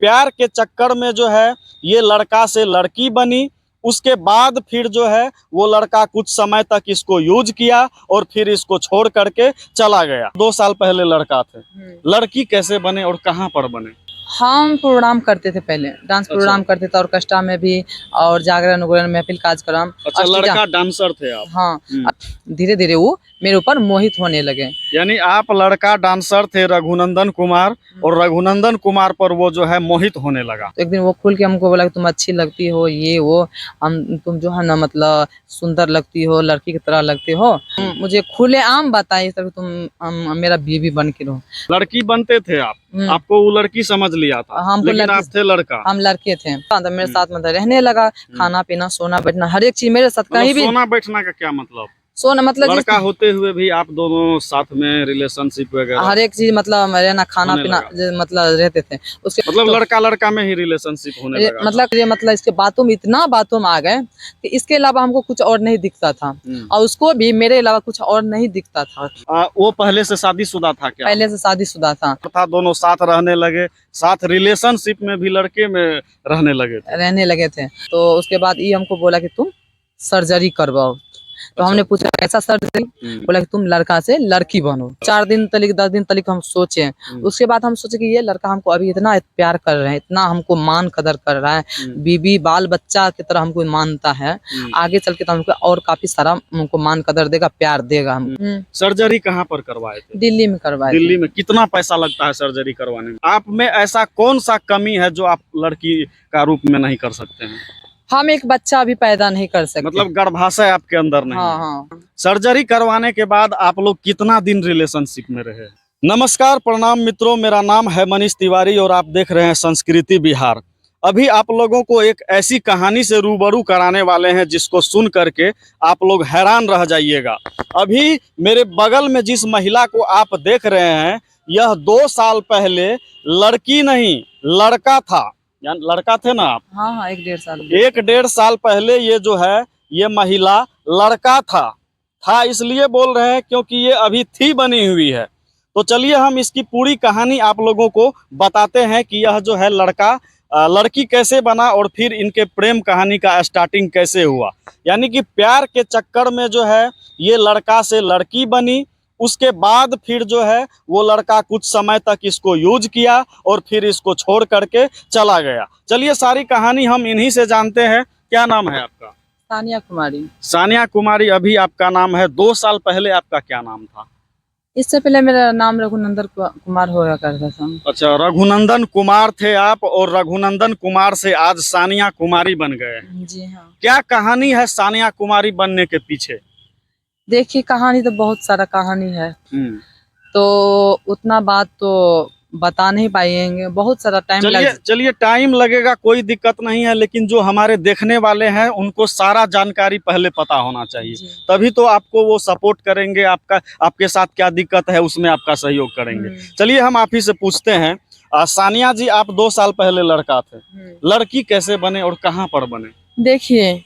प्यार के चक्कर में जो है ये लड़का से लड़की बनी। उसके बाद फिर जो है वो लड़का कुछ समय तक इसको यूज किया और फिर इसको छोड़ करके चला गया। 2 साल पहले लड़का थे, लड़की कैसे बने और कहाँ पर बने? हम प्रोग्राम करते थे, पहले डांस प्रोग्राम करते थे, ऑर्केस्ट्रा में भी और जागरण उगरण महफिल कार्यक्रम। अच्छा, लड़का डांसर थे आप? हाँ, धीरे धीरे वो मेरे ऊपर मोहित होने लगे। यानी आप लड़का डांसर थे रघुनंदन कुमार और रघुनंदन कुमार पर वो जो है मोहित होने लगा। तो एक दिन वो खुल के हमको बोला कि तुम अच्छी लगती हो, ये वो, तुम जो है ना मतलब सुंदर लगती हो, लड़की की तरह लगती हो। मुझे खुले आम बताए इस तरह तुम मेरा बीवी बन के रहो। लड़की बनते थे आप, आपको वो लड़की समझ लिया था, लेकिन आप थे लड़का। हम लड़के थे। तो मेरे साथ मतलब रहने लगा, खाना पीना सोना बैठना हर एक चीज मेरे साथ। कहीं भी सोना बैठना का क्या मतलब? सोना मतलब लड़का होते हुए भी आप दोनों साथ में रिलेशनशिप वगैरह हर एक चीज मतलब रहना खाना पीना मतलब रहते थे उसके। मतलब तो, लड़का लड़का में ही रिलेशनशिप होने लगा। मतलब इसके बातों में इतना बातों में आ गए कि इसके अलावा हमको कुछ और नहीं दिखता था और उसको भी मेरे अलावा कुछ और नहीं दिखता था। वो पहले से शादीशुदा था क्या? पहले से शादीशुदा था। दोनों साथ रहने लगे, साथ रिलेशनशिप में भी लड़के में रहने लगे थे। तो उसके बाद ये हमको बोला कि तुम सर्जरी करवाओ। तो हमने पूछा कैसा सर्जरी? बोला कि तुम लड़का से लड़की बनो। 4 दिन तक 10 दिन तक हम सोचे। उसके बाद हम सोचे कि ये लड़का हमको अभी इतना प्यार कर रहा है, इतना हमको मान कदर कर रहा है, बीबी बाल बच्चा की तरह हमको मानता है, आगे चल के तो हमको और काफी सारा हमको मान कदर देगा, प्यार देगा। हम सर्जरी कहाँ पर करवाए थे? दिल्ली में करवाए। दिल्ली में कितना पैसा लगता है सर्जरी करवाने में? आप में ऐसा कौन सा कमी है जो आप लड़की का रूप में नहीं कर सकते हैं? हम एक बच्चा भी पैदा नहीं कर सकते, मतलब गर्भाशय आपके अंदर नहीं। हाँ। सर्जरी करवाने के बाद आप लोग कितना दिन रिलेशनशिप में रहे? नमस्कार, प्रणाम मित्रों, मेरा नाम है मनीष तिवारी और आप देख रहे हैं संस्कृति बिहार। अभी आप लोगों को एक ऐसी कहानी से रूबरू कराने वाले हैं जिसको सुन करके आप लोग हैरान रह जाइएगा। अभी मेरे बगल में जिस महिला को आप देख रहे हैं, यह 2 साल पहले लड़की नहीं लड़का था। लड़का थे ना आप? हाँ, 1-1.5 साल पहले ये जो है ये महिला लड़का था इसलिए बोल रहे हैं क्योंकि ये अभी थी बनी हुई है। तो चलिए हम इसकी पूरी कहानी आप लोगों को बताते हैं कि यह जो है लड़का लड़की कैसे बना और फिर इनके प्रेम कहानी का स्टार्टिंग कैसे हुआ। यानी कि प्यार के चक्कर में जो है ये लड़का से लड़की बनी। उसके बाद फिर जो है वो लड़का कुछ समय तक इसको यूज किया और फिर इसको छोड़ करके चला गया। चलिए सारी कहानी हम इन्हीं से जानते हैं। क्या नाम है आपका? सानिया कुमारी। सानिया कुमारी अभी आपका नाम है। 2 साल पहले आपका क्या नाम था? इससे पहले मेरा नाम रघुनंदन कुमार होया करता था। अच्छा, रघुनंदन कुमार थे आप और रघुनंदन कुमार से आज सानिया कुमारी बन गए। जी हाँ। क्या कहानी है सानिया कुमारी बनने के पीछे? देखिए कहानी तो बहुत सारा कहानी है, तो उतना बात तो बता नहीं पाएंगे, बहुत सारा टाइम चलिए टाइम लगेगा, कोई दिक्कत नहीं है, लेकिन जो हमारे देखने वाले हैं उनको सारा जानकारी पहले पता होना चाहिए, तभी तो आपको वो सपोर्ट करेंगे, आपके साथ क्या दिक्कत है उसमें आपका सहयोग करेंगे। चलिए हम आप ही से पूछते हैं, सानिया जी आप 2 साल पहले लड़का थे, लड़की कैसे बने और कहाँ पर बने? देखिए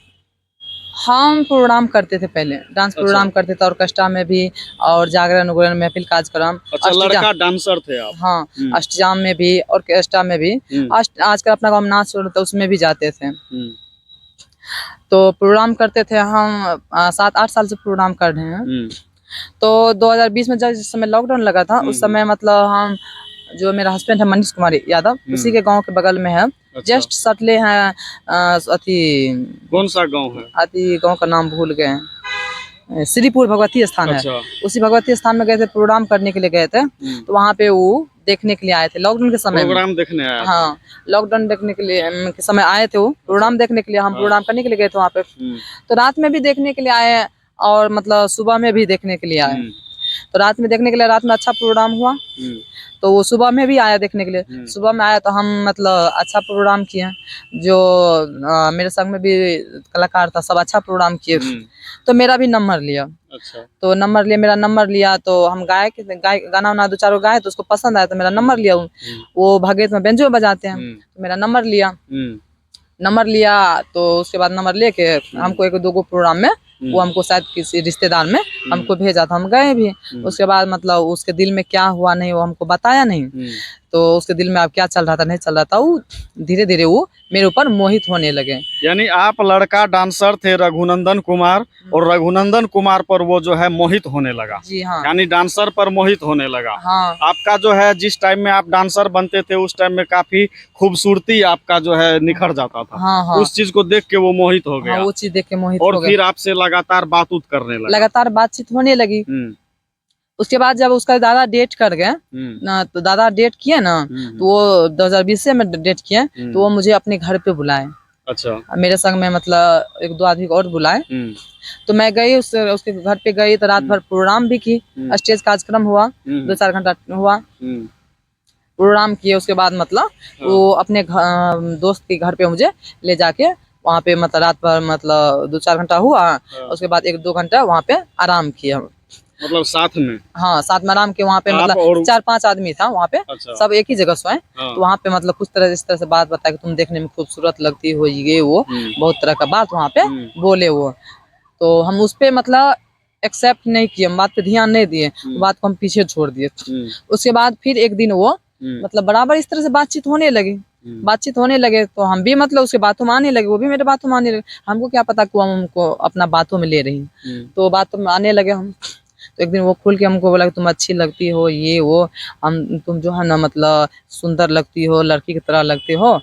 हम प्रोग्राम करते थे, पहले डांस प्रोग्राम करते थे, ऑर्केस्ट्रा में भी और जागरण उगरण महफिल कार्यक्रम। अच्छा, लड़का डांसर थे आप? हाँ, अष्टजाम में भी ऑर्केस्ट्रा में भी, आजकल अपना गाँव नाच हो रहा था उसमें भी जाते थे। तो प्रोग्राम करते थे हम 7-8 साल से प्रोग्राम कर रहे हैं। तो 2020 में जिस समय लॉकडाउन लगा था उस समय मतलब हम जो मेरा हस्बैंड है मनीष कुमार यादव, उसी के गांव के बगल में है। अच्छा। जस्ट सटले हैं अति, कौन सा गांव है? अति गांव का नाम भूल गए, श्रीपुर भगवती स्थान है। अच्छा। उसी भगवती स्थान में गए थे, प्रोग्राम करने के लिए गए थे। तो वहाँ पे वो देखने के लिए आए थे लॉकडाउन के समय, प्रोग्राम देखने आए। हाँ, लॉकडाउन देखने के लिए के समय आए थे वो प्रोग्राम देखने के लिए। हम प्रोग्राम करने के लिए गए थे वहाँ पे, तो रात में भी देखने के लिए आए और मतलब सुबह में भी देखने के लिए आए। तो रात में देखने के लिए, रात में अच्छा प्रोग्राम हुआ, तो वो सुबह में भी आया देखने के लिए। सुबह में आया तो हम मतलब अच्छा प्रोग्राम किए, जो मेरे संग में भी कलाकार था सब अच्छा प्रोग्राम किए। तो मेरा भी नंबर लिया। अच्छा। तो मेरा नंबर लिया, तो हम गाना वाना 2-4 गाए तो उसको पसंद आया तो मेरा नंबर लिया। वो भगत में बेंजो बजाते हैं, तो मेरा नंबर लिया। तो उसके बाद नंबर लेके हमको 1-2 प्रोग्राम में वो हमको शायद किसी रिश्तेदार में हमको भेजा था, हम गए भी। उसके बाद मतलब उसके दिल में क्या हुआ नहीं वो हमको बताया नहीं। तो उसके दिल में अब क्या चल रहा था नहीं चल रहा था, वो धीरे धीरे वो मेरे ऊपर मोहित होने लगे। यानी आप लड़का डांसर थे रघुनंदन कुमार, और रघुनंदन कुमार पर वो जो है मोहित होने लगा, जी हाँ। यानी डांसर पर मोहित होने लगा। हाँ आपका जो है जिस टाइम में आप डांसर बनते थे उस टाइम में काफी खूबसूरती आपका जो है निखर जाता था। हाँ हाँ उस चीज को देख के वो मोहित हो हाँ, गया वो चीज देख के मोहित और हो गए। फिर आपसे लगातार बात उत करने लगा। लगातार बातचीत होने लगी। उसके बाद जब उसका दादा डेट कर गए ना, तो दादा डेट किए ना, तो वो 2020 में डेट किए, तो वो मुझे अपने घर पे बुलाए। अच्छा। मेरे संग में मतलब 1-2 आदमी को और बुलाए, तो मैं गई उसके घर पे गई, तो रात भर प्रोग्राम भी की, स्टेज कार्यक्रम हुआ, 2-4 घंटा हुआ प्रोग्राम किए। उसके बाद मतलब वो अपने दोस्त के घर पे मुझे ले जाके वहाँ पे मतलब रात भर मतलब 2-4 घंटा हुआ। उसके बाद 1-2 घंटा वहाँ पे आराम किया, मतलब साथ में। हाँ साथ में आराम किया। वहाँ पे मतलब 4-5 आदमी था वहाँ पे। अच्छा। सब एक ही जगह सोए। तो वहाँ पे मतलब कुछ तरह इस तरह से बात बताया कि तुम देखने में खूबसूरत लगती हो, ये वो बहुत तरह का बात वहाँ पे बोले वो। तो हम उस पे मतलब एक्सेप्ट नहीं किए, हम बात पे ध्यान नहीं दिए, बात को हम पीछे छोड़ दिए। उसके बाद फिर एक दिन वो मतलब बराबर इस तरह से बातचीत होने लगे, तो हम भी मतलब उसके बातों में आने लगे, वो भी मेरे बातों में आने लगे। हमको क्या पता कि हम उनको अपना बातों में ले रही, तो बातों में आने लगे हम। तो एक दिन वो खुल के हमको बोला कि तुम अच्छी लगती हो, ये वो, हम तुम जो है ना मतलब सुंदर लगती हो, लड़की की तरह लगती हो,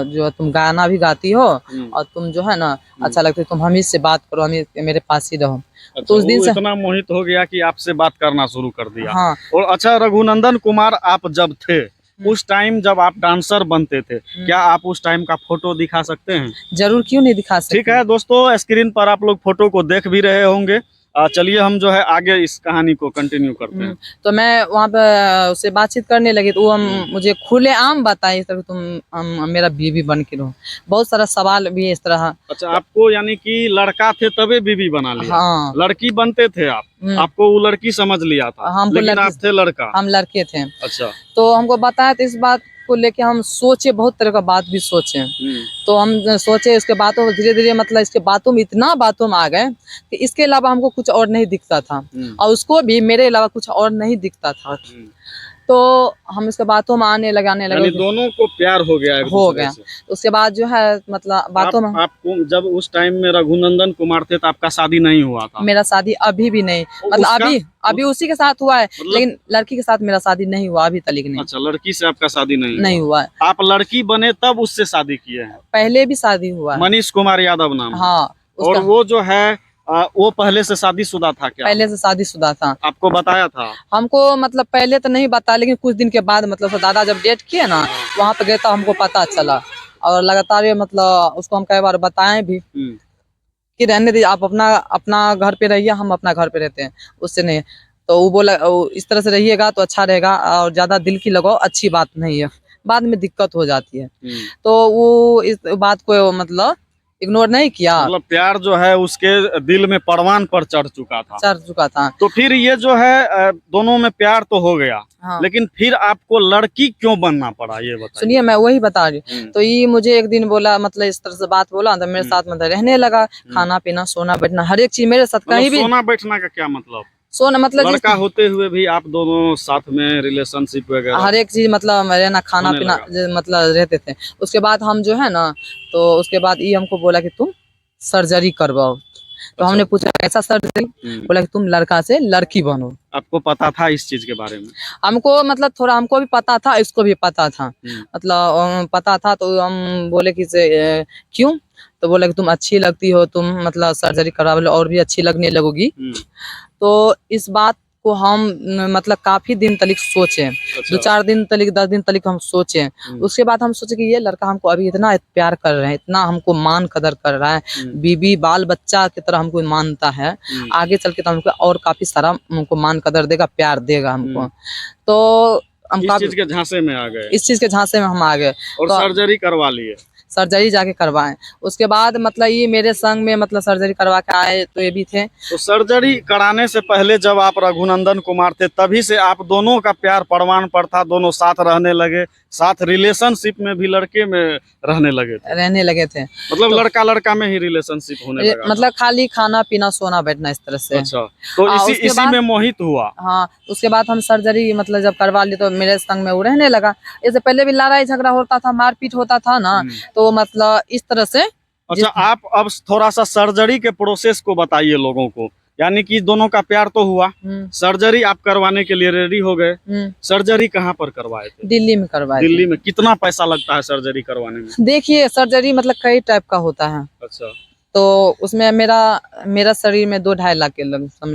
जो तुम गाना भी गाती हो, और तुम जो है ना अच्छा लगती हो, तुम हम से बात करो, हम मेरे पास ही रहो। अच्छा, तो उस दिन से इतना मोहित हो गया कि आपसे बात करना शुरू कर दिया। हाँ। और अच्छा, रघुनंदन कुमार आप जब थे उस टाइम जब आप डांसर बनते थे, क्या आप उस टाइम का फोटो दिखा सकते हैं? जरूर, क्यों नहीं दिखा सकते। ठीक है दोस्तों, स्क्रीन पर आप लोग फोटो को देख भी रहे होंगे। चलिए हम जो है आगे इस कहानी को कंटिन्यू करते हैं। तो मैं वहाँ पे उससे बातचीत करने लगी, तो वो हम मुझे खुले आम बताए इस तरह तुम मेरा बीवी बन के रहो। बहुत सारा सवाल भी इस तरह। अच्छा, आपको यानी कि लड़का थे तबे बीवी बना लिया? हाँ। लड़की बनते थे आप, आपको वो लड़की समझ लिया था, लेकिन आप थे लड़का। हम लड़के थे। अच्छा। तो हमको बताया, तो इस बात को लेके हम सोचे, बहुत तरह का बात भी सोचे। तो हम सोचे, इसके बातों धीरे धीरे मतलब इसके बातों में इतना बातों में आ गए कि इसके अलावा हमको कुछ और नहीं दिखता था, और उसको भी मेरे अलावा कुछ और नहीं दिखता था। तो हम इसके बातों में आने लगे, दोनों को प्यार हो गया से। उसके बाद जो है मतलब बातों में आपको जब उस टाइम में रघुनंदन कुमार थे तो आपका शादी नहीं हुआ था? मेरा शादी अभी भी नहीं, मतलब अभी उसी के साथ हुआ है, लेकिन लड़की के साथ मेरा शादी नहीं हुआ अभी तक नहीं। अच्छा, लड़की से आपका शादी नहीं हुआ है। आप लड़की बने तब उससे शादी किए हैं? पहले भी शादी हुआ है। मनीष कुमार यादव नाम? हाँ। और वो जो है वो पहले से शादीशुदा था क्या? पहले से शादीशुदा था। आपको बताया था? हमको मतलब पहले तो नहीं बताया, लेकिन कुछ दिन के बाद मतलब दादा जब डेट किए ना, वहाँ पे गए तो हमको पता चला, और लगातार मतलब उसको हम कई बार बताए भी कि रहने दीजिए, आप अपना घर पे रहिए, हम अपना घर पे रहते हैं, उससे नहीं। तो वो बोला इस तरह से रहिएगा तो अच्छा रहेगा, और ज्यादा दिल की लगाओ अच्छी बात नहीं है, बाद में दिक्कत हो जाती है। तो वो इस बात को मतलब इग्नोर नहीं किया। मतलब प्यार जो है उसके दिल में परवान पर चढ़ चुका था। तो फिर ये जो है दोनों में प्यार तो हो गया। हाँ। लेकिन फिर आपको लड़की क्यों बनना पड़ा, ये बताइए। सुनिए, मैं वही बता रही हूँ। तो ये मुझे एक दिन बोला, मतलब इस तरह से बात बोला, तो मेरे साथ मतलब रहने लगा, खाना पीना सोना बैठना हर एक चीज मेरे साथ। कहीं भी सोना बैठना का क्या मतलब? सोना मतलब लड़का होते हुए भी आप दोनों साथ में रिलेशनशिप वगैरह हर एक चीज मतलब रहना खाना पीना मतलब रहते थे। उसके बाद हम जो है ना, तो उसके बाद ये हमको बोला कि तुम सर्जरी करवाओ। तो हमने पूछा कैसा सर्जरी? बोला कि तुम लड़का से लड़की बनो। आपको पता था इस चीज के बारे में? हमको मतलब थोड़ा हमको भी पता था, इसको भी पता था, मतलब पता था। तो हम बोले कि क्यों? तो बोला कि तुम अच्छी लगती हो, तुम मतलब सर्जरी करवा लो और भी अच्छी लगने लगोगी। तो इस बात को हम मतलब काफी दिन तक सोचे। अच्छा। 2-4 दिन तक 10 दिन तक हम सोचे। उसके बाद हम सोचे कि ये लड़का हमको अभी इतना प्यार कर रहे हैं, इतना हमको मान कदर कर रहा है, बीबी बाल बच्चा की तरह हमको मानता है, आगे चल के तो हमको और काफी सारा हमको मान कदर देगा, प्यार देगा हमको। तो हम इस चीज के झांसे में आ गए। इस चीज के झांसे में हम आ गए और तो सर्जरी करवा लिए। सर्जरी जाके करवाएं। उसके बाद मतलब ये मेरे संग में मतलब सर्जरी करवा के आए, तो ये भी थे। तो सर्जरी कराने से पहले जब आप रघुनंदन कुमार थे, तभी से आप दोनों का प्यार परवान पर था, दोनों साथ रहने लगे, साथ रिलेशनशिप में भी लड़के में रहने लगे थे, रहने लगे थे। मतलब लड़का लड़का में ही रिलेशनशिप होने लगा मतलब खाली खाना पीना सोना बैठना इस तरह से। अच्छा, तो इसी में मोहित हुआ। हाँ, उसके बाद हम सर्जरी मतलब जब करवा ली तो मेरे संग में वो रहने लगा। इससे पहले भी लड़ाई झगड़ा होता था, मारपीट होता था ना, तो मतलब इस तरह से। अच्छा, आप अब थोड़ा सा सर्जरी के प्रोसेस को बताइए लोगों को। यानी कि दोनों का प्यार तो हुआ, सर्जरी आप करवाने के लिए रेडी हो गए। सर्जरी कहाँ पर करवाए थे? दिल्ली में करवाए। दिल्ली में कितना पैसा लगता है सर्जरी करवाने में? देखिए, सर्जरी मतलब कई टाइप का होता है। अच्छा, तो उसमें मेरा शरीर में 2-2.5 लाख के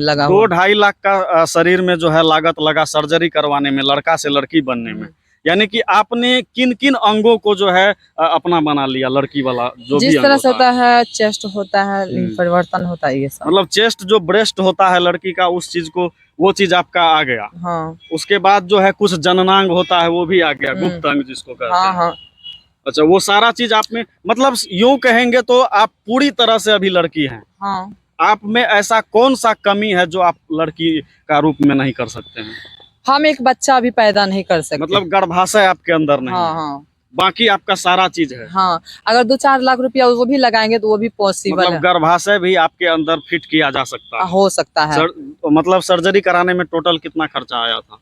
लगा। 2-2.5 लाख का शरीर में जो है लागत लगा सर्जरी करवाने में, लड़का से लड़की बनने में। यानी कि आपने किन किन अंगों को जो है अपना बना लिया, लड़की वाला जो भी जिस तरह से होता है, चेस्ट होता है, लिंग परिवर्तन होता है, ये सब। मतलब चेस्ट जो ब्रेस्ट होता है लड़की का, उस चीज को, वो चीज आपका आ गया। हाँ। उसके बाद जो है कुछ जननांग होता है, वो भी आ गया, गुप्त अंग जिसको कहते हैं। हाँ। अच्छा, वो सारा चीज आप में, मतलब यूं कहेंगे तो आप पूरी तरह से अभी लड़की हैं। हाँ। आप में ऐसा कौन सा कमी है जो आप लड़की का रूप में नहीं कर सकते हैं? हम एक बच्चा भी पैदा नहीं कर सकते, मतलब गर्भाशय आपके अंदर नहीं है। हाँ। बाकी आपका सारा चीज है। हाँ, अगर 2-4 लाख रुपया वो भी लगाएंगे तो वो भी पॉसिबल मतलब है। गर्भाशय भी आपके अंदर फिट किया जा सकता है, हो सकता है। मतलब सर्जरी कराने में टोटल कितना खर्चा आया था?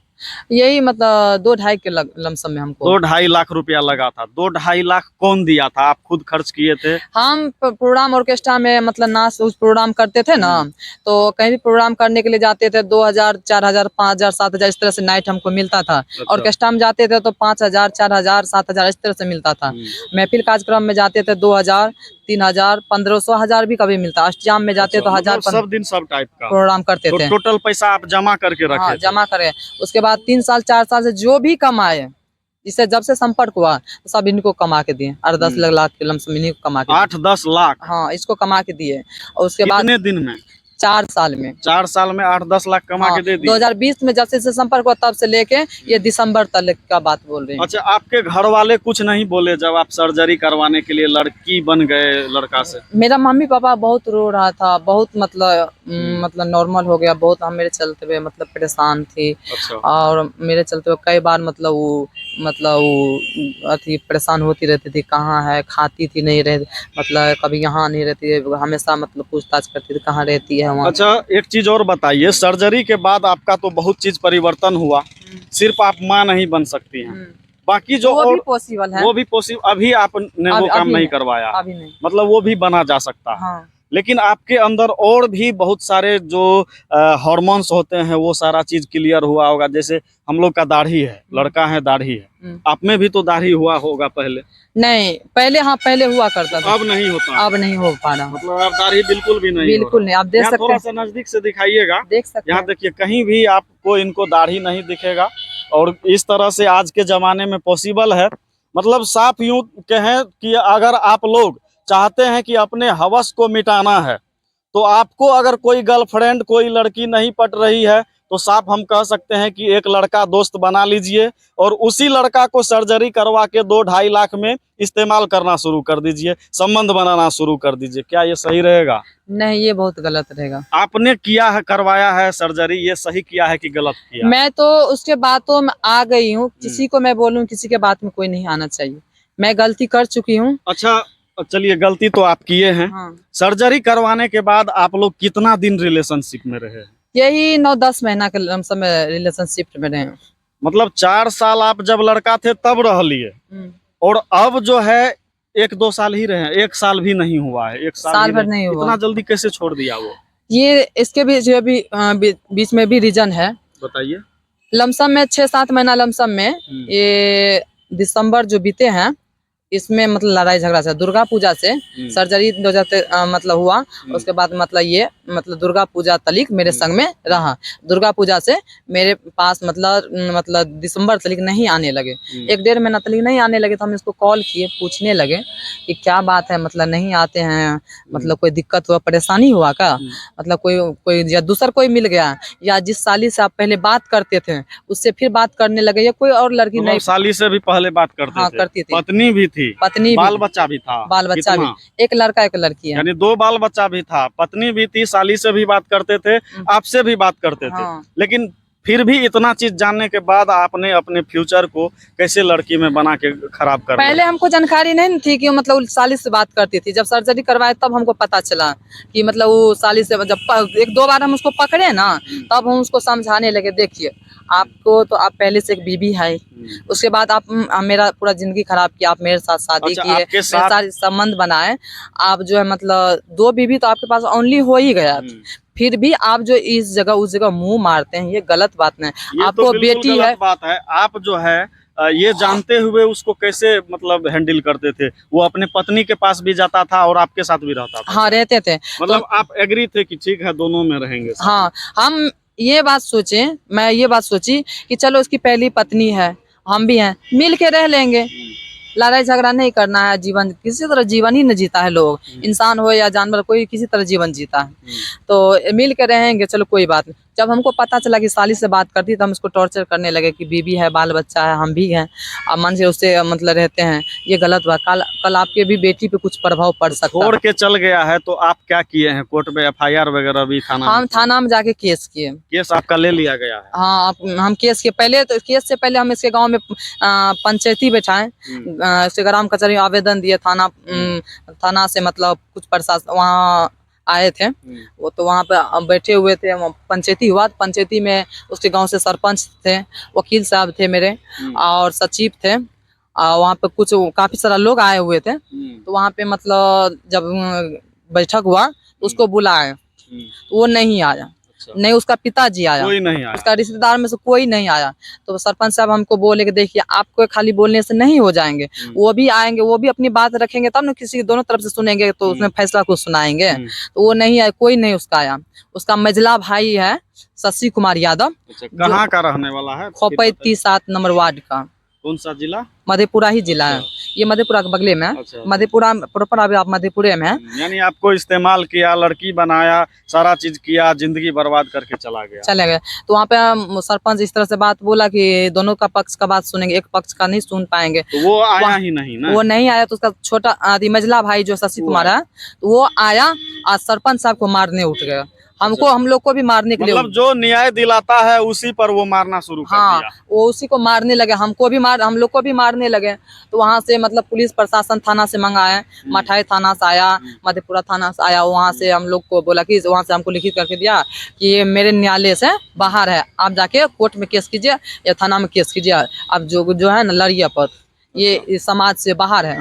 यही मतलब 2-2.5 के लमसम में हमको 2-2.5 लाख रुपया लगा था। 2-2.5 लाख कौन दिया था? आप खुद खर्च किए थे? हम प्रोग्राम ऑर्केस्ट्रा में मतलब नाच उस प्रोग्राम करते थे ना, तो कहीं भी प्रोग्राम करने के लिए जाते थे 2000, 4000, 5000, 7000 इस तरह से नाइट हमको मिलता था। ऑर्केस्ट्रा में जाते थे तो 5000, 4000, 7000 इस तरह से मिलता था। महफिल कार्यक्रम में जाते थे 2000, 3000, 1500, 1000 भी कभी मिलता। अष्टयाम में जाते तो 1000 सब दिन सब टाइप का प्रोग्राम करते थे। टोटल पैसा आप जमा करके रखे? हाँ, जमा करे। उसके बाद 3 साल 4 साल से जो भी कमाए, इससे जब से संपर्क हुआ तो सब इनको कमा के दिए। 8-10 लाख के लमसम इन्हीं को कमा के 8-10 लाख? हाँ, इसको कमा के दिए। और उसके बाद कितने दिन में? 4 साल में। 4 साल में 8-10 लाख कमा के दे दिए। 2020 में जब से संपर्क हुआ तब से लेके ये दिसंबर तक का बात बोल रही हूँ। अच्छा, आपके घर वाले कुछ नहीं बोले जब आप सर्जरी करवाने के लिए लड़की बन गए लड़का से? मेरा मम्मी पापा बहुत रो रहा था, बहुत मतलब नॉर्मल हो गया बहुत। हम मेरे चलते हुए मतलब परेशान थी। अच्छा। और मेरे चलते हुए कई बार मतलब वो अथी परेशान होती रहती थी, कहाँ है, खाती थी नहीं रह, मतलब कभी यहाँ नहीं रहती है, हमेशा मतलब पूछताछ करती थी कहाँ रहती है वहाँ। अच्छा, एक चीज और बताइए, सर्जरी के बाद आपका तो बहुत चीज परिवर्तन हुआ, सिर्फ आप माँ नहीं बन सकती हैं, बाकी जो वो भी पॉसिबल है, वो भी पॉसिबल। अभी आपने वो काम नहीं करवाया, अभी नहीं, मतलब वो भी बना जा सकता है। हाँ। लेकिन आपके अंदर और भी बहुत सारे जो हार्मोन्स होते हैं वो सारा चीज क्लियर हुआ होगा। जैसे हम लोग का दाढ़ी है, लड़का है दाढ़ी है, आप में भी तो दाढ़ी हुआ होगा पहले? नहीं, पहले हाँ पहले हुआ करता था, अब नहीं होता, अब नहीं हो पा रहा। मतलब आप दाढ़ी बिल्कुल भी नहीं? बिल्कुल नहीं। आप देख सकते हैं, थोड़ा सा नजदीक से दिखाइएगा, देख सकते यहाँ देखिए, कहीं भी आपको इनको दाढ़ी नहीं दिखेगा। और इस तरह से आज के जमाने में पॉसिबल है। मतलब साफ यूं कहें कि अगर आप लोग चाहते हैं कि अपने हवस को मिटाना है, तो आपको अगर कोई गर्लफ्रेंड, कोई लड़की नहीं पट रही है, तो साफ हम कह सकते हैं कि एक लड़का दोस्त बना लीजिए और उसी लड़का को सर्जरी करवा के 2-2.5 लाख में इस्तेमाल करना शुरू कर दीजिए, संबंध बनाना शुरू कर दीजिए। क्या ये सही रहेगा? नहीं, ये बहुत गलत रहेगा। आपने किया है, करवाया है सर्जरी, ये सही किया है कि गलत किया? मैं तो उसके बातों में आ गई हूँ। किसी को मैं बोलूँ, किसी के बात में कोई नहीं आना चाहिए। मैं गलती कर चुकी हूँ। अच्छा, चलिए, गलती तो आप किए हैं। हाँ। सर्जरी करवाने के बाद आप लोग कितना दिन रिलेशनशिप में रहे? यही 9-10 महीना के लमसम में रिलेशनशिप में रहे। मतलब 4 साल आप जब लड़का थे तब रह लिए, और अब जो है 1-2 साल ही रहे, 1 साल भी नहीं हुआ है। 1 साल भर नहीं हुआ। इतना जल्दी कैसे छोड़ दिया वो? ये इसके बीच में भी रीजन है, बताइए। लमसम में 6-7 महीना लमसम में, ये दिसंबर जो बीते हैं इसमें मतलब लड़ाई झगड़ा से, दुर्गा पूजा से सर्जरी मतलब हुआ। उसके बाद मतलब ये मतलब दुर्गा पूजा तलिक मेरे संग में रहा। दुर्गा पूजा से मेरे पास मतलब दिसंबर तलिक नहीं आने लगे, 1-1.5 महीना तलिक नहीं आने लगे। तो हम इसको कॉल किए, पूछने लगे कि क्या बात है, मतलब नहीं आते हैं, मतलब कोई दिक्कत हुआ, परेशानी हुआ क्या, मतलब कोई या दूसरा कोई मिल गया, या जिस साली से आप पहले बात करते थे उससे फिर बात करने लगे, या कोई और लड़की नहीं? साली से भी पहले बात करते हाँ, थे? करती थी। पत्नी भी थी? पत्नी, बाल बच्चा भी था? बाल बच्चा भी, एक लड़का एक लड़की है, यानी 2 बाल बच्चा भी था, पत्नी भी थी, साली से भी बात करते थे, आपसे भी बात करते थे। लेकिन फिर भी इतना चीज जानने के बाद आपने अपने फ्यूचर को कैसे लड़की में बना के खराब कर पहले हमको जानकारी नहीं थी कि मतलब वो साली से बात करती थी। जब सर्जरी करवाए तब हमको पता चला कि मतलब वो साली से, जब एक दो बार हम उसको पकड़े ना, तब हम उसको समझाने लगे, देखिए आपको तो, आप पहले से एक बीबी है, उसके बाद आप मेरा पूरा जिंदगी खराब किया, आप मेरे साथ शादी अच्छा, किए, आपके मेरे साथ साथ संबंध बनाए, आप जो है मतलब 2 बीबी तो आपके पास ओनली हो ही गया, फिर भी आप जो इस जगह उस जगह मुंह मारते हैं, ये गलत बात नहीं। ये आपको तो बिल्कुल बेटी गलत है, बात है। आप जो है ये जानते हुए उसको कैसे मतलब हैंडल करते थे? वो अपने पत्नी के पास भी जाता था और आपके साथ भी रहता था? हाँ रहते थे। मतलब आप एग्री थे कि ठीक है दोनों में रहेंगे साथ? हाँ, हम ये बात सोचे, मैं ये बात सोची कि चलो इसकी पहली पत्नी है, हम भी हैं, मिल के रह लेंगे, लड़ाई झगड़ा नहीं करना है, जीवन किसी तरह जीवन ही न जीता है लोग, इंसान हो या जानवर, कोई किसी तरह जीवन जीता है, तो मिल के रहेंगे, चलो कोई बात नहीं। जब हमको पता चला कि साली से बात करती, तो हम उसको टॉर्चर करने लगे कि बीबी है, बाल बच्चा है, हम भी हैं, अब मन से उससे मतलब रहते हैं, ये गलत बात। कल आपके भी बेटी पे कुछ प्रभाव पड़ सकता छोड़ है। के चल गया है तो आप क्या किए हैं? कोर्ट में एफआईआर वगैरह भी थाना हम थाना में जाके केस किए। केस आपका ले लिया गया है? हाँ, हम केस के पहले, तो केस से पहले हम इसके गांव में पंचायती बैठाए, इसके ग्राम कचहरी में आवेदन दिए, थाना से मतलब कुछ प्रशासन वहाँ आए थे, वो तो वहाँ पे बैठे हुए थे, पंचायती हुआ, पंचायती में उसके गांव से सरपंच थे, वकील साहब थे मेरे, और सचिव थे, वहाँ पे कुछ काफी सारा लोग आए हुए थे, तो वहाँ पे मतलब जब बैठक हुआ तो उसको बुलाए, तो वो नहीं आया, नहीं उसका पिताजी आया, कोई नहीं आया? उसका रिश्तेदार में से कोई नहीं आया। तो सरपंच साहब हमको बोले कि देखिए आपको खाली बोलने से नहीं हो जाएंगे, वो भी आएंगे, वो भी अपनी बात रखेंगे, तब ना किसी दोनों तरफ से सुनेंगे, तो उसमें फैसला कुछ सुनाएंगे। तो वो नहीं आया, कोई नहीं उसका आया। उसका मझला भाई है शशि कुमार यादव, कहाँ का रहने वाला है? खोपैती 7 नंबर वार्ड का। कौन सा जिला? मधेपुरा ही जिला है, ये मधेपुरा के बगले में है। अच्छा। मधेपुरा प्रॉपर, अभी आप मधेपुरे में हैं। यानी आपको इस्तेमाल किया, लड़की बनाया, सारा चीज किया, जिंदगी बर्बाद करके चला गया। चले गए। तो वहाँ पे सरपंच इस तरह से बात बोला कि दोनों का पक्ष का बात सुनेंगे, एक पक्ष का नहीं सुन पाएंगे। तो वो आया ही नहीं ना? वो नहीं आया, तो उसका छोटा मझला भाई जो शशि कुमार है, तो वो आया, आज सरपंच साहब को मारने उठ गया, हम लोग को भी मारने के लिए। मतलब जो न्याय दिलाता है उसी पर वो मारना शुरू कर हाँ, दिया। वो उसी को मारने लगे, हम लोग को भी मारने लगे। तो वहाँ से मतलब पुलिस प्रशासन थाना से मंगाए, मठाई थाना से आया, मधेपुरा थाना से आया, वहाँ से हम लोग को बोला कि वहाँ से हमको लिखित करके दिया कि ये मेरे न्यायालय से बाहर है, आप जाके कोर्ट में केस कीजिए या थाना में केस कीजिए, अब जो है ना लड़िए पर, ये समाज से बाहर है।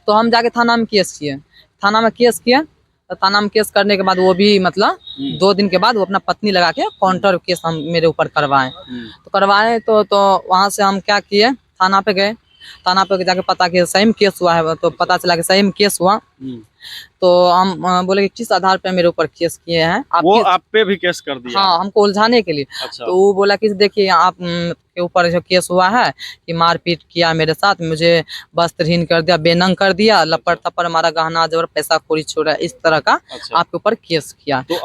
तो हम जाके थाना में केस किए, थाना में केस किए, तो थाना में केस करने के बाद वो भी मतलब 2 दिन के बाद वो अपना पत्नी लगा के काउंटर केस हम मेरे ऊपर करवाए। तो करवाए तो वहाँ से हम क्या किए, थाना पे गए, थाना पे जाके पता किया सही में केस हुआ है, तो पता चला कि सही में केस हुआ। तो हम बोले कि किस आधार पे मेरे ऊपर केस किए हैं वो आप पे भी केस कर दिया? हाँ, हमको उलझाने के लिए। अच्छा। तो वो बोला कि देखिए आप के ऊपर जो केस हुआ है कि मारपीट किया मेरे साथ, मुझे वस्त्रहीन कर दिया, बेनंग कर दिया, लपड़ थप्पड़ मारा, गहना जेवर पैसा खोरी छोड़ा, इस तरह का आपके ऊपर केस किया। तो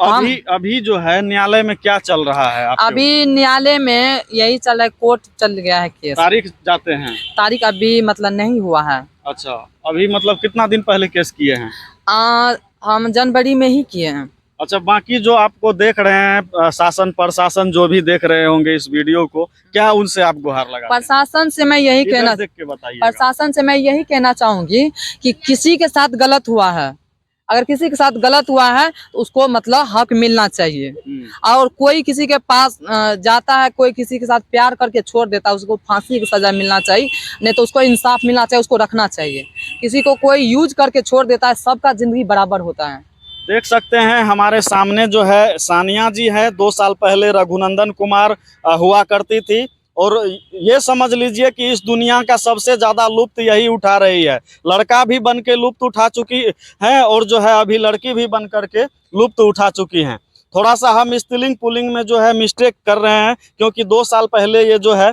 अभी जो है न्यायालय में क्या चल रहा है आपके? अभी न्यायालय में यही चल रहा है, कोर्ट चल गया है केस। तारीख जाते हैं? तारीख अभी मतलब नहीं हुआ है। अच्छा, अभी मतलब कितना दिन पहले केस किए हैं? हम जनवरी में ही किए हैं। अच्छा, बाकी जो आपको देख रहे हैं शासन प्रशासन जो भी देख रहे होंगे इस वीडियो को, क्या उनसे आप गुहार लगाते हैं? प्रशासन से मैं यही कहना, देख के बताइए। प्रशासन से मैं यही कहना चाहूंगी कि किसी के साथ गलत हुआ है, अगर किसी के साथ गलत हुआ है तो उसको मतलब हक मिलना चाहिए। और कोई किसी के पास जाता है, कोई किसी के साथ प्यार करके छोड़ देता है, उसको फांसी की सजा मिलना चाहिए, नहीं तो उसको इंसाफ मिलना चाहिए, उसको रखना चाहिए। किसी को कोई यूज करके छोड़ देता है, सबका जिंदगी बराबर होता है। देख सकते हैं हमारे सामने जो है सानिया जी है, 2 साल पहले रघुनंदन कुमार हुआ करती थी, और ये समझ लीजिए कि इस दुनिया का सबसे ज्यादा लुत्फ यही उठा रही है। लड़का भी बन के लुत्फ उठा चुकी है और जो है अभी लड़की भी बन करके लुत्फ उठा चुकी हैं। थोड़ा सा हम स्टिलिंग पुलिंग में जो है मिस्टेक कर रहे हैं, क्योंकि 2 साल पहले ये जो है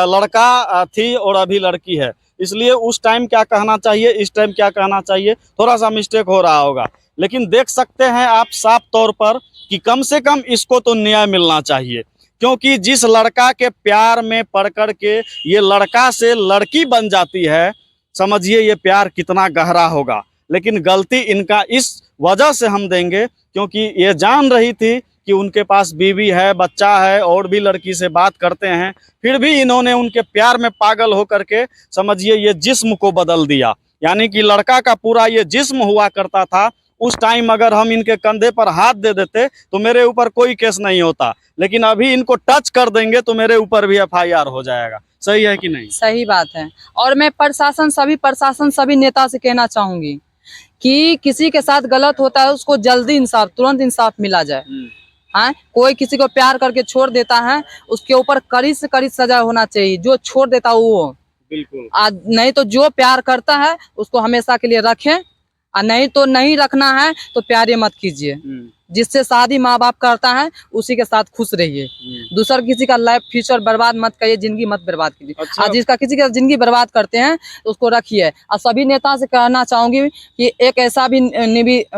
लड़का थी और अभी लड़की है, इसलिए उस टाइम क्या कहना चाहिए, इस टाइम क्या कहना चाहिए, थोड़ा सा मिस्टेक हो रहा होगा। लेकिन देख सकते हैं आप साफ तौर पर कि कम से कम इसको तो न्याय मिलना चाहिए, क्योंकि जिस लड़का के प्यार में पड़ कर के ये लड़का से लड़की बन जाती है, समझिए ये प्यार कितना गहरा होगा। लेकिन गलती इनका इस वजह से हम देंगे क्योंकि ये जान रही थी कि उनके पास बीवी है, बच्चा है, और भी लड़की से बात करते हैं, फिर भी इन्होंने उनके प्यार में पागल होकर के समझिए ये जिस्म को बदल दिया। यानी कि लड़का का पूरा ये जिस्म हुआ करता था, उस टाइम अगर हम इनके कंधे पर हाथ दे देते तो मेरे ऊपर कोई केस नहीं होता, लेकिन अभी इनको टच कर देंगे तो मेरे ऊपर भी FIR हो जाएगा। सही है कि नहीं? सही बात है। और मैं प्रशासन सभी नेता से कहना चाहूंगी कि किसी के साथ गलत होता है उसको जल्दी इंसाफ, तुरंत इंसाफ मिला जाए। हाँ, कोई किसी को प्यार करके छोड़ देता है उसके ऊपर कड़ी से कड़ी सजा होना चाहिए। जो छोड़ देता है वो बिल्कुल, नहीं तो जो प्यार करता है उसको हमेशा के लिए रखें, और नहीं तो नहीं रखना है तो प्यार मत कीजिए। जिससे शादी माँ बाप करता है उसी के साथ खुश रहिए। दूसरा किसी का लाइफ फ्यूचर बर्बाद मत करिए, जिंदगी मत बर्बाद कीजिए। अच्छा। और जिसका किसी का जिंदगी बर्बाद करते हैं तो उसको रखिए। और सभी नेता से कहना चाहूंगी कि एक ऐसा भी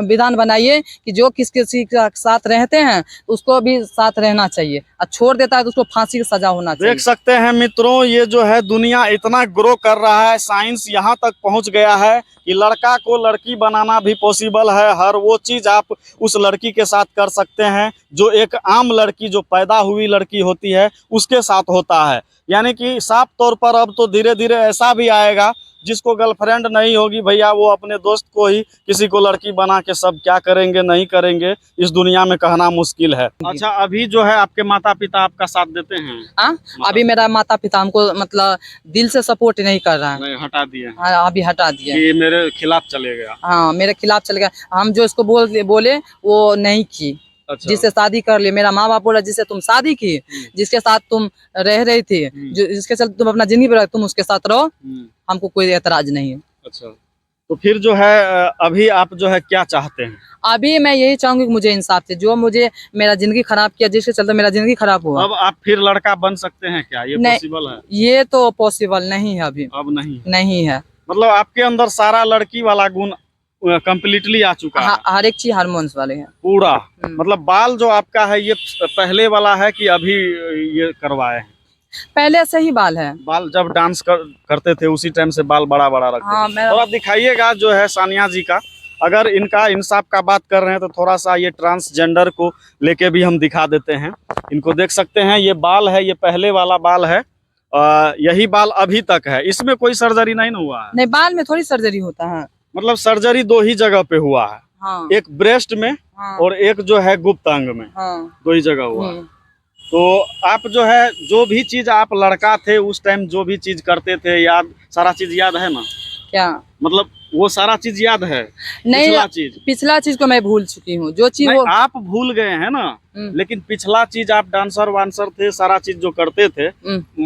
विधान बनाइए कि जो किसी के साथ रहते हैं उसको भी साथ रहना चाहिए, और छोड़ देता है तो उसको फांसी की सजा होना चाहिए। देख सकते हैं मित्रों, ये जो है दुनिया इतना ग्रो कर रहा है, साइंस यहाँ तक पहुँच गया है कि लड़का को लड़की बनाना भी पॉसिबल है। हर वो चीज़ आप उस लड़की के साथ कर सकते हैं जो एक आम लड़की, जो पैदा हुई लड़की होती है, उसके साथ होता है। यानी कि साफ तौर पर अब तो धीरे धीरे ऐसा भी आएगा जिसको गर्लफ्रेंड नहीं होगी भैया, वो अपने दोस्त को ही किसी को लड़की बना के सब क्या करेंगे नहीं करेंगे, इस दुनिया में कहना मुश्किल है। अच्छा, अभी जो है आपके माता पिता आपका साथ देते हैं? हाँ, अभी मेरा माता पिता हमको मतलब दिल से सपोर्ट नहीं कर रहा है। नहीं, हटा दिए? हाँ, अभी हटा दिया कि मेरे खिलाफ चले गया। हाँ, मेरे खिलाफ चले गया। हम जो इसको बोले वो नहीं की। अच्छा। जिससे शादी कर ली, मेरा माँ बाप बोला जिससे तुम शादी की, जिसके साथ तुम रह रही थी, जो जिसके साथ तुम अपना जिंदगी बना, तुम उसके साथ रहो, हमको कोई एतराज नहीं है। अच्छा, तो फिर जो है अभी आप जो है क्या चाहते हैं? अभी मैं यही चाहूंगी कि मुझे इंसाफ से, जो मुझे मेरा जिंदगी खराब किया, जिसके चलते मेरा जिंदगी खराब हुआ। अब आप फिर लड़का बन सकते हैं क्या? ये पॉसिबल है? ये तो पॉसिबल नहीं है अभी। अब नहीं है। मतलब आपके अंदर सारा लड़की वाला गुण कंप्लीटली आ चुका है? हर एक चीज हार्मोन्स वाले हैं पूरा। मतलब बाल जो आपका है ये पहले वाला है कि अभी ये करवाए हैं? पहले से ही बाल है। बाल जब डांस करते थे उसी टाइम से बाल बड़ा बड़ा रखते हाँ, थे। थोड़ा दिखाइएगा जो है सानिया जी का, अगर इनका इंसाफ का बात कर रहे हैं तो थोड़ा सा ये ट्रांसजेंडर को लेके भी हम दिखा देते हैं। इनको देख सकते हैं, ये बाल है, ये पहले वाला बाल है, यही बाल अभी तक है, इसमें कोई सर्जरी नहीं ना हुआ है? नहीं, बाल में थोड़ी सर्जरी होता है। मतलब सर्जरी दो ही जगह पे हुआ है। हाँ। एक ब्रेस्ट में, हाँ। और एक जो है गुप्त अंग में। हाँ। दो ही जगह हुआ है। तो आप जो है जो भी चीज आप लड़का थे उस टाइम जो भी चीज करते थे, याद सारा चीज याद है ना? क्या मतलब वो सारा चीज याद है? नहीं, पिछला चीज को मैं भूल चुकी हूँ। जो चीज वो आप भूल गए हैं ना, लेकिन पिछला चीज आप डांसर वांसर थे, सारा चीज जो करते थे,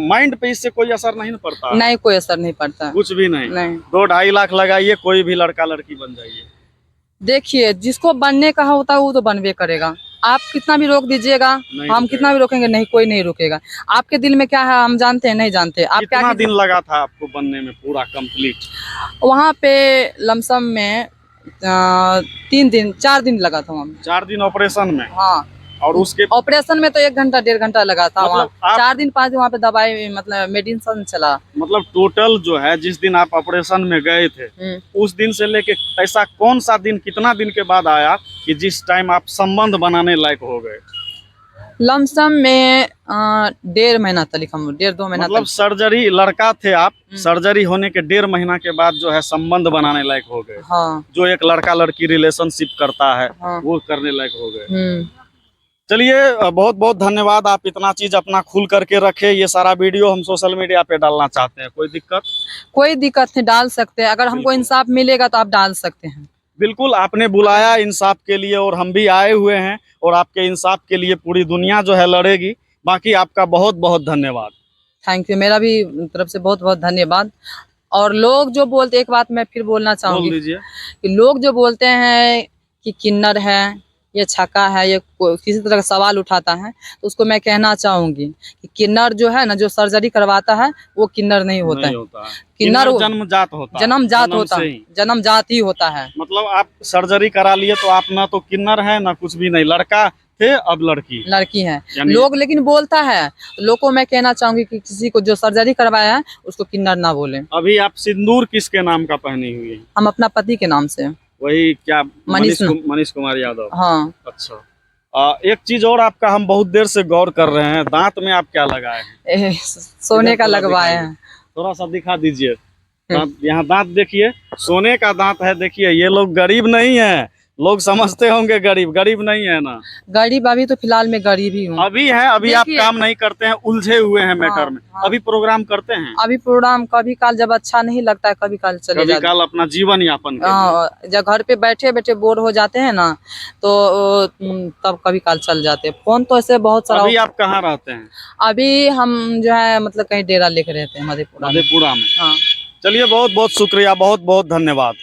माइंड पे इससे कोई असर नहीं पड़ता? नहीं, कोई असर नहीं पड़ता, कुछ भी नहीं। 2-2.5 लाख लगाइए, कोई भी लड़का लड़की बन जाइए। देखिए, जिसको बनने का होता है वो तो बनवे करेगा। आप कितना भी रोक दीजिएगा, हम कितना भी रोकेंगे, नहीं, कोई नहीं रोकेगा। आपके दिल में क्या है हम जानते हैं? नहीं जानते। आप कितना दिन लगा था आपको बनने में पूरा कंप्लीट? वहाँ पे लमसम में 3 दिन 4 दिन लगा था वहाँ। 4 दिन ऑपरेशन में? हाँ। और उसके ऑपरेशन में तो 1 घंटा 1.5 घंटा लगा था। मतलब वहाँ 4 दिन 5 दिन वहाँ पे दवाई मतलब मेडिसिन चला। मतलब टोटल जो है जिस दिन आप ऑपरेशन में गए थे उस दिन से लेके ऐसा कौन सा दिन, कितना दिन के बाद आया कि जिस टाइम आप संबंध बनाने लायक हो गए? लमसम में 1.5 महीना था, लिखा 1.5-2 महीना। मतलब सर्जरी, लड़का थे आप, सर्जरी होने के 1.5 महीना के बाद जो है संबंध बनाने लायक हो गए। हाँ। जो एक लड़का लड़की रिलेशनशिप करता है, हाँ, वो करने लायक हो गए। चलिए, बहुत बहुत धन्यवाद, आप इतना चीज अपना खुल करके रखे। ये सारा वीडियो हम सोशल मीडिया पे डालना चाहते हैं, कोई दिक्कत? कोई दिक्कत नहीं, डाल सकते हैं। अगर हमको इंसाफ मिलेगा तो आप डाल सकते हैं। बिल्कुल, आपने बुलाया इंसाफ के लिए और हम भी आए हुए हैं, और आपके इंसाफ के लिए पूरी दुनिया जो है लड़ेगी। बाकी आपका बहुत बहुत धन्यवाद। थैंक यू, मेरा भी तरफ से बहुत बहुत धन्यवाद। और लोग जो बोलते, एक बात मैं फिर बोलना चाहूंगी कि लोग जो बोलते हैं कि किन्नर है, ये छक्का है, ये किसी तरह का सवाल उठाता है, तो उसको मैं कहना चाहूंगी कि किन्नर जो है ना, जो सर्जरी करवाता है वो किन्नर नहीं होता है। किन्नर जन्मजात होता है, जन्मजात ही होता है। मतलब आप सर्जरी करा लिए तो आप ना तो किन्नर है ना कुछ भी नहीं, लड़का थे अब लड़की है। लोग लेकिन बोलता है, लोग को मैं कहना चाहूंगी कि किसी को जो सर्जरी करवाया है उसको किन्नर ना बोले। अभी आप सिंदूर किसके नाम का पहनी हुई है? हम अपना पति के नाम से। वही क्या, मनीष कुमार यादव? हाँ। अच्छा, एक चीज और आपका हम बहुत देर से गौर कर रहे हैं, दांत में आप क्या लगाए हैं? सोने का थोड़ा लगवाए दिखाइए। हैं। थोड़ा सा दिखा दीजिए दांत, यहाँ दांत देखिए, सोने का दांत है। देखिए ये लोग गरीब नहीं है, लोग समझते होंगे गरीब, गरीब नहीं है ना। गरीब अभी तो फिलहाल मैं गरीब ही हूँ। अभी है, अभी आप देखिए। काम नहीं करते हैं, उलझे हुए हैं मैटर हाँ, में। हाँ। अभी प्रोग्राम करते हैं, अभी प्रोग्राम कभी काल जब अच्छा नहीं लगता है, कभी काल चले कभी जाते काल अपना जीवन यापन के लिए। हाँ, जब घर पे बैठे बैठे बोर हो जाते हैं ना, तो तब कभी काल चल जाते हैं। फोन तो ऐसे बहुत सारा। अभी आप कहाँ रहते हैं? अभी हम जो है मतलब कहीं डेरा लेके रहते हैं मधेपुरा में। मधेपुरा में। हाँ। चलिए बहुत बहुत शुक्रिया, बहुत बहुत धन्यवाद।